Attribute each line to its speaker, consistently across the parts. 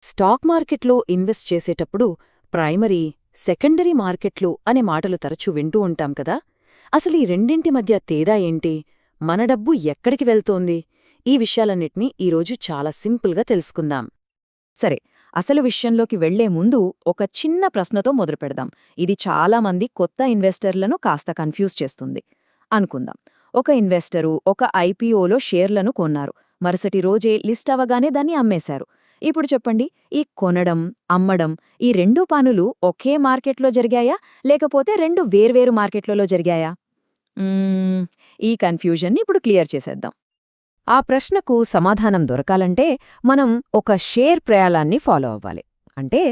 Speaker 1: Stock మార్కెట్లో invest చేసేటప్పుడు primary, secondary మార్కెట్లు అనే మాటలు తరచూ వింటూ ఉంటాం కదా. అసలు ఈ రెండింటి మధ్య తేడా ఏంటి? మన డబ్బు ఎక్కడికి వెళ్తోంది? ఈ విషయాలన్నిటినీ ఈరోజు చాలా సింపుల్గా తెలుసుకుందాం.
Speaker 2: సరే, అసలు విషయంలోకి వెళ్లే ముందు ఒక చిన్న ప్రశ్నతో మొదలుపెడదాం. ఇది చాలామంది కొత్త ఇన్వెస్టర్లను కాస్త కన్ఫ్యూజ్ చేస్తుంది. అనుకుందాం, ఒక ఇన్వెస్టరు ఒక ఐపీఓలో షేర్లను కొన్నారు, మరుసటి రోజే లిస్ట్ అవగానే దాన్ని అమ్మేశారు. ఇప్పుడు చెప్పండి, ఈ కొనడం, అమ్మడం, ఈ రెండూ పనులు ఒకే మార్కెట్లో జరిగాయా, లేకపోతే రెండు వేర్వేరు మార్కెట్లలో జరిగాయా? ఈ కన్ఫ్యూజన్ని ఇప్పుడు క్లియర్ చేసేద్దాం. ఆ ప్రశ్నకు సమాధానం దొరకాలంటే మనం ఒక షేర్ ప్రయాణాన్ని ఫాలో అవ్వాలి. అంటే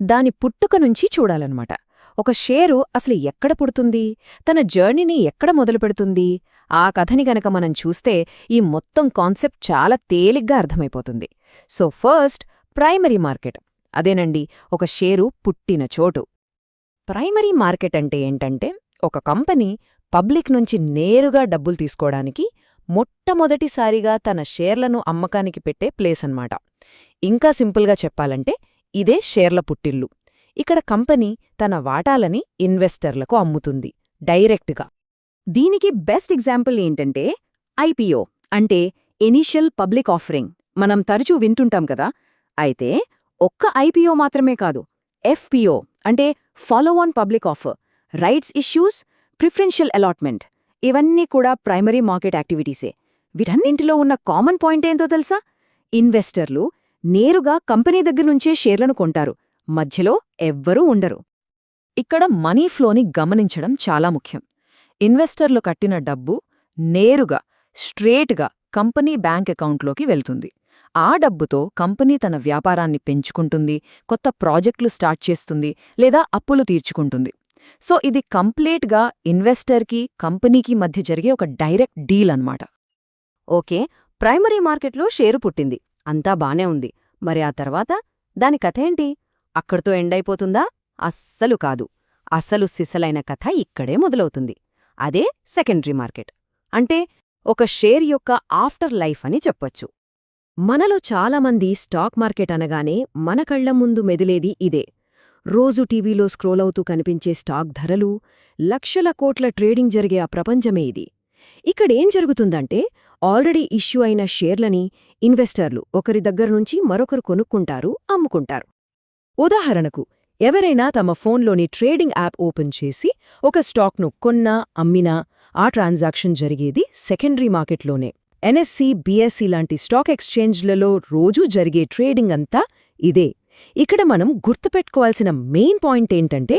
Speaker 2: దాని పుట్టుక నుంచి చూడాలన్నమాట. ఒక షేరు అసలు ఎక్కడ పుడుతుంది, తన జర్నీని ఎక్కడ మొదలుపెడుతుంది, ఆ కథని గనక మనం చూస్తే ఈ మొత్తం కాన్సెప్ట్ చాలా తేలిగ్గా అర్థమైపోతుంది. So first, primary market. అదేనండి, ఒక షేరు పుట్టిన చోటు. ప్రైమరీ మార్కెట్ అంటే ఏంటంటే, ఒక కంపెనీ పబ్లిక్ నుంచి నేరుగా డబ్బులు తీసుకోవడానికి మొట్టమొదటిసారిగా తన షేర్లను అమ్మకానికి పెట్టే ప్లేస్ అన్నమాట. ఇంకా సింపుల్గా చెప్పాలంటే ఇదే షేర్ల పుట్టిల్లు. ఇక్కడ కంపెనీ తన వాటాలని ఇన్వెస్టర్లకు అమ్ముతుంది డైరెక్ట్గా. దీనికి బెస్ట్ ఎగ్జాంపుల్ ఏంటంటే ఐపీఓ, అంటే ఇనీషియల్ పబ్లిక్ ఆఫరింగ్. మనం తరచూ వింటుంటాం కదా. అయితే ఒక్క ఐపీఓ మాత్రమే కాదు, ఎఫ్పీఓ అంటే follow on public offer, rights issues, preferential allotment, ఇవన్నీ కూడా ప్రైమరీ మార్కెట్ యాక్టివిటీసే. వీటన్నింటిలో ఉన్న కామన్ పాయింట్ ఏంటో తెలుసా? ఇన్వెస్టర్లు నేరుగా కంపెనీ దగ్గర్నుంచే షేర్లను కొంటారు, మధ్యలో ఎవ్వరూ ఉండరు. ఇక్కడ మనీ ఫ్లోని గమనించడం చాలా ముఖ్యం. ఇన్వెస్టర్లు కట్టిన డబ్బు నేరుగా, స్ట్రేట్గా కంపెనీ బ్యాంక్ అకౌంట్లోకి వెళ్తుంది. ఆ డబ్బుతో కంపెనీ తన వ్యాపారాన్ని పెంచుకుంటుంది, కొత్త ప్రాజెక్టులు స్టార్ట్ చేస్తుంది, లేదా అప్పులు తీర్చుకుంటుంది. సో ఇది కంప్లీట్గా ఇన్వెస్టర్కి, కంపెనీకి మధ్య జరిగే ఒక డైరెక్ట్ డీల్ అన్నమాట. ఓకే, ప్రైమరీ మార్కెట్లో షేరు పుట్టింది, అంతా బానే ఉంది. మరి ఆ తర్వాత దాని కథేంటి? అక్కడితో ఎండైపోతుందా? అస్సలు కాదు. అసలు సిసలైన కథ ఇక్కడే మొదలవుతుంది. అదే సెకండరీ మార్కెట్. అంటే ఒక షేర్ యొక్క ఆఫ్టర్ లైఫ్ అని చెప్పొచ్చు. మనలో చాలామంది స్టాక్ మార్కెట్ అనగానే మన కళ్ల ముందు మెదిలేది ఇదే. రోజు టీవీలో స్క్రోలవుతూ కనిపించే స్టాక్ ధరలు, లక్షల కోట్ల ట్రేడింగ్ జరిగే ఆ ప్రపంచమే ఇది. ఇక్కడేం జరుగుతుందంటే, ఆల్రెడీ ఇష్యూ అయిన షేర్లని ఇన్వెస్టర్లు ఒకరి దగ్గర్నుంచి మరొకరు కొనుక్కుంటారు, అమ్ముకుంటారు. ఉదాహరణకు, ఎవరైనా తమ ఫోన్లోని ట్రేడింగ్ యాప్ ఓపెన్ చేసి ఒక స్టాక్ను కొన్నా, అమ్మినా ఆ ట్రాన్సాక్షన్ జరిగేది సెకండరీ మార్కెట్లోనే. ఎన్ఎస్సి, బిఎస్సి లాంటి స్టాక్ ఎక్స్చేంజ్లలో రోజూ జరిగే ట్రేడింగ్ అంతా ఇదే. ఇక్కడ మనం గుర్తుపెట్టుకోవాల్సిన మెయిన్ పాయింట్ ఏంటంటే,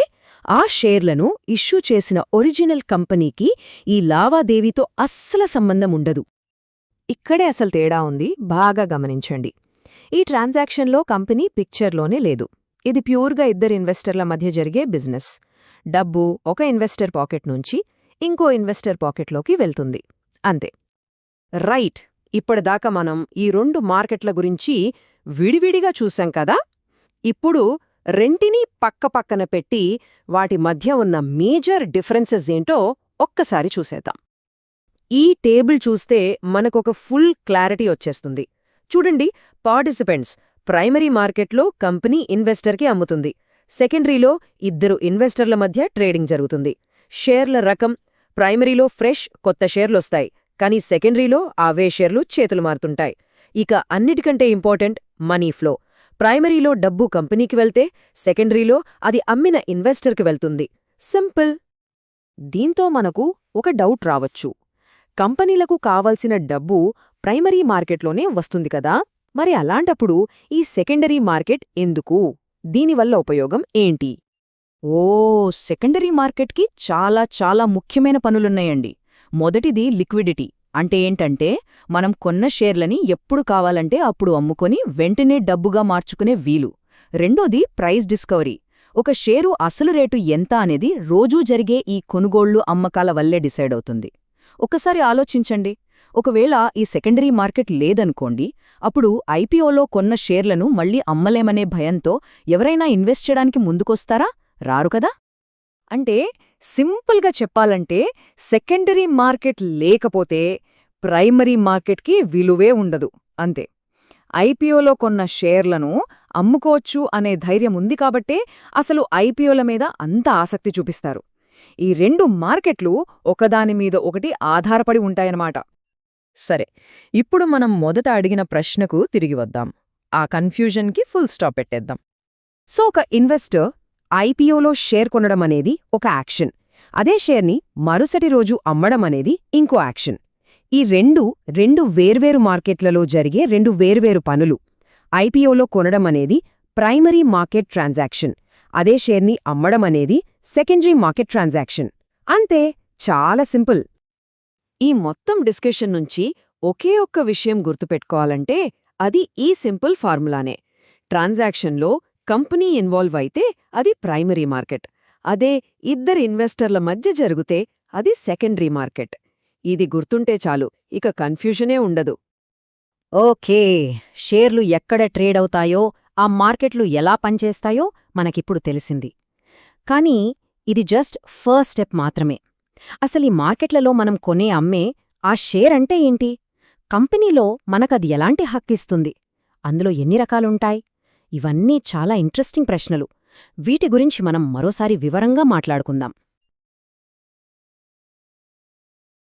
Speaker 2: ఆ షేర్లను ఇష్యూ చేసిన ఒరిజినల్ కంపెనీకి ఈ లావాదేవీతో అస్సల సంబంధం ఉండదు. ఇక్కడే అసలు తేడా ఉంది, బాగా గమనించండి. ఈ ట్రాన్సాక్షన్లో కంపెనీ పిక్చర్లోనే లేదు. ఇది ప్యూర్గా ఇద్దరు ఇన్వెస్టర్ల మధ్య జరిగే బిజినెస్. డబ్బు ఒక ఇన్వెస్టర్ పాకెట్ నుంచి ఇంకో ఇన్వెస్టర్ పాకెట్లోకి వెళ్తుంది, అంతే. రైట్, ఇప్పటిదాకా మనం ఈ రెండు మార్కెట్ల గురించి విడివిడిగా చూశాం కదా. ఇప్పుడు రెంటినీ పక్కపక్కన పెట్టి వాటి మధ్య ఉన్న మేజర్ డిఫరెన్సెస్ ఏంటో ఒక్కసారి చూసేద్దాం. ఈ టేబుల్ చూస్తే మనకొక ఫుల్ క్లారిటీ వచ్చేస్తుంది. చూడండి, పార్టిసిపెంట్స్ ప్రైమరీ మార్కెట్లో కంపెనీ ఇన్వెస్టర్కి అమ్ముతుంది, సెకండరీలో ఇద్దరు ఇన్వెస్టర్ల మధ్య ట్రేడింగ్ జరుగుతుంది. షేర్ల రకం, ప్రైమరీలో ఫ్రెష్ కొత్త షేర్లొస్తాయి, కానీ సెకండరీలో అవే షేర్లు చేతులు మారుతుంటాయి. ఇక అన్నిటికంటే ఇంపార్టెంట్ మనీ ఫ్లో. ప్రైమరీలో డబ్బు కంపెనీకి వెళ్తే సెకండరీలో అది అమ్మిన ఇన్వెస్టర్కి వెళ్తుంది. సింపుల్. దీంతో మనకు ఒక డౌట్ రావచ్చు. కంపెనీలకు కావలసిన డబ్బు ప్రైమరీ మార్కెట్లోనే వస్తుంది కదా, మరి అలాంటప్పుడు ఈ సెకండరీ మార్కెట్ ఎందుకు? దీనివల్ల ఉపయోగం ఏంటి? సెకండరీ మార్కెట్కి చాలా చాలా ముఖ్యమైన పనులున్నాయండి. మొదటిది లిక్విడిటీ. అంటే ఏంటంటే, మనం కొన్న షేర్లని ఎప్పుడు కావాలంటే అప్పుడు అమ్ముకొని వెంటనే డబ్బుగా మార్చుకునే వీలు. రెండోది ప్రైస్ డిస్కవరీ. ఒక షేరు అసలు రేటు ఎంత అనేది రోజూ జరిగే ఈ కొనుగోళ్లు, అమ్మకాల వల్లే డిసైడ్ అవుతుంది. ఒకసారి ఆలోచించండి, ఒకవేళ ఈ సెకండరీ మార్కెట్ లేదనుకోండి, అప్పుడు ఐపీఓలో కొన్న షేర్లను మళ్లీ అమ్మలేమనే భయంతో ఎవరైనా ఇన్వెస్ట్ చేయడానికి ముందుకొస్తారా? రారు కదా. అంటే సింపుల్గా చెప్పాలంటే, సెకండరీ మార్కెట్ లేకపోతే ప్రైమరీ మార్కెట్కి విలువే ఉండదు, అంతే. ఐపీఓలో కొన్న షేర్లను అమ్ముకోవచ్చు అనే ధైర్యం ఉంది కాబట్టే అసలు ఐపీఓల మీద అంత ఆసక్తి చూపిస్తారు. ఈ రెండు మార్కెట్లు ఒకదానిమీద ఒకటి ఆధారపడి ఉంటాయన్నమాట.
Speaker 3: సరే, ఇప్పుడు మనం మొదట అడిగిన ప్రశ్నకు తిరిగి వద్దాం. ఆ కన్ఫ్యూజన్కి ఫుల్ స్టాప్ పెట్టేద్దాం.
Speaker 4: సో ఒక ఇన్వెస్టర్ ఐపీఓలో షేర్ కొనడం అనేది ఒక యాక్షన్, అదే షేర్ని మరుసటి రోజు అమ్మడం అనేది ఇంకో యాక్షన్. ఈ రెండు వేర్వేరు మార్కెట్లలో జరిగే రెండు వేర్వేరు పనులు. ఐపీఓలో కొనడం అనేది ప్రైమరీ మార్కెట్ ట్రాన్సాక్షన్, అదే షేర్ని అమ్మడం అనేది సెకండరీ మార్కెట్ ట్రాన్సాక్షన్. అంతే, చాలా సింపుల్.
Speaker 2: ఈ మొత్తం డిస్కషన్ నుంచి ఒకే ఒక్క విషయం గుర్తుపెట్టుకోవాలంటే అది ఈ సింపుల్ ఫార్ములానే. ట్రాన్సాక్షన్లో కంపెనీ ఇన్వాల్వ్ అయితే అది ప్రైమరీ మార్కెట్, అదే ఇద్దరి ఇన్వెస్టర్ల మధ్య జరిగితే అది సెకండరీ మార్కెట్. ఇది గుర్తుంటే చాలు, ఇక కన్ఫ్యూజనే ఉండదు.
Speaker 1: ఓకే, షేర్లు ఎక్కడ ట్రేడ్ అవుతాయో, ఆ మార్కెట్లు ఎలా పనిచేస్తాయో మనకిప్పుడు తెలిసింది. కానీ ఇది జస్ట్ ఫస్ట్ స్టెప్ మాత్రమే. అసలీ మార్కెట్లలో మనం కొనే అమ్మే ఆ షేర్ అంటే ఏంటి? కంపెనీలో మనకది ఎలాంటి హక్కిస్తుంది? అందులో ఎన్ని రకాలుంటాయి? ఇవన్నీ చాలా ఇంట్రెస్టింగ్ ప్రశ్నలు. వీటి గురించి మనం మరోసారి వివరంగా మాట్లాడుకుందాం.